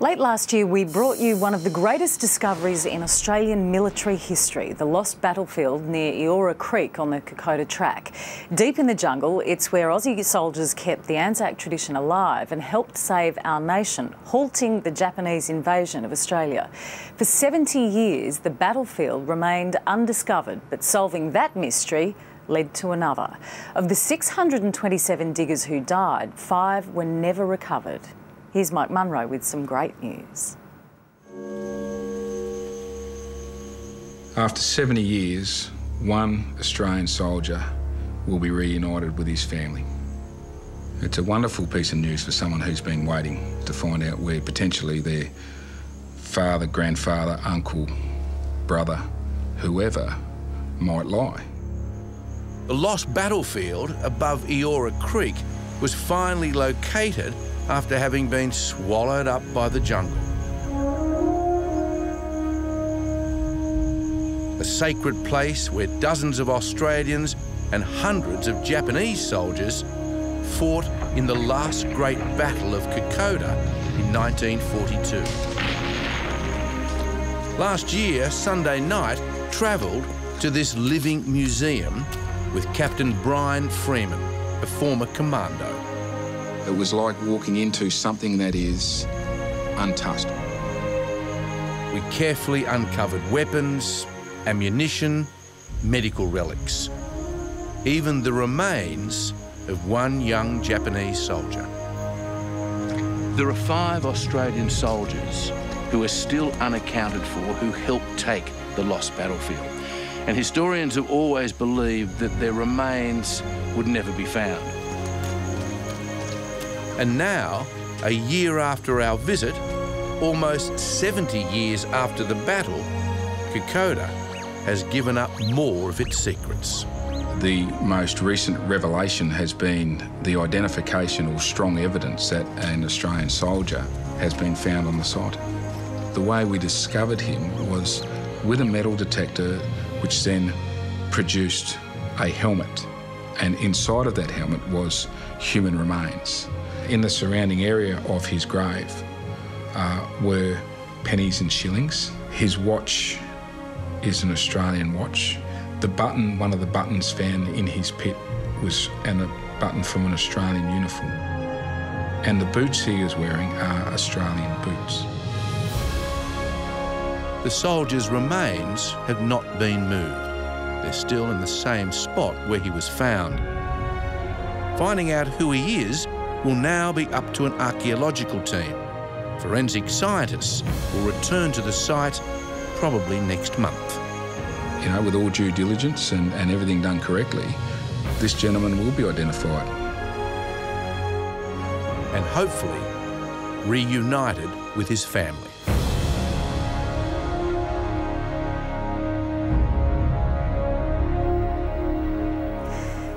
Late last year, we brought you one of the greatest discoveries in Australian military history, the lost battlefield near Eora Creek on the Kokoda Track. Deep in the jungle, it's where Aussie soldiers kept the Anzac tradition alive and helped save our nation, halting the Japanese invasion of Australia. For 70 years, the battlefield remained undiscovered, but solving that mystery led to another. Of the 627 diggers who died, 5 were never recovered. Here's Mike Munro with some great news. After 70 years, one Australian soldier will be reunited with his family. It's a wonderful piece of news for someone who's been waiting to find out where potentially their father, grandfather, uncle, brother, whoever might lie. The lost battlefield above Eora Creek was finally located after having been swallowed up by the jungle. A sacred place where dozens of Australians and hundreds of Japanese soldiers fought in the last great battle of Kokoda in 1942. Last year, Sunday night, travelled to this living museum with Captain Brian Freeman, a former commando. It was like walking into something that is untouched. We carefully uncovered weapons, ammunition, medical relics, even the remains of one young Japanese soldier. There are 5 Australian soldiers who are still unaccounted for who helped take the lost battlefield. And historians have always believed that their remains would never be found. And now, a year after our visit, almost 70 years after the battle, Kokoda has given up more of its secrets. The most recent revelation has been the identification or strong evidence that an Australian soldier has been found on the site. The way we discovered him was with a metal detector, which then produced a helmet. And inside of that helmet was human remains. In the surrounding area of his grave were pennies and shillings. His watch is an Australian watch. The button, one of the buttons found in his pit was a button from an Australian uniform. And the boots he is wearing are Australian boots. The soldier's remains have not been moved. They're still in the same spot where he was found. Finding out who he is will now be up to an archaeological team. Forensic scientists will return to the site probably next month. You know, with all due diligence and everything done correctly, this gentleman will be identified. And hopefully reunited with his family.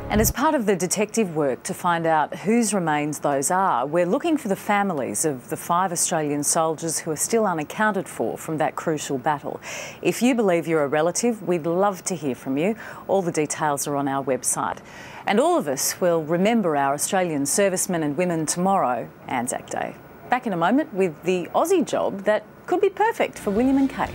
And as part of the detective work to find out whose remains those are, we're looking for the families of the 5 Australian soldiers who are still unaccounted for from that crucial battle. If you believe you're a relative, we'd love to hear from you. All the details are on our website. And all of us will remember our Australian servicemen and women tomorrow, Anzac Day. Back in a moment with the Aussie job that could be perfect for William and Kate.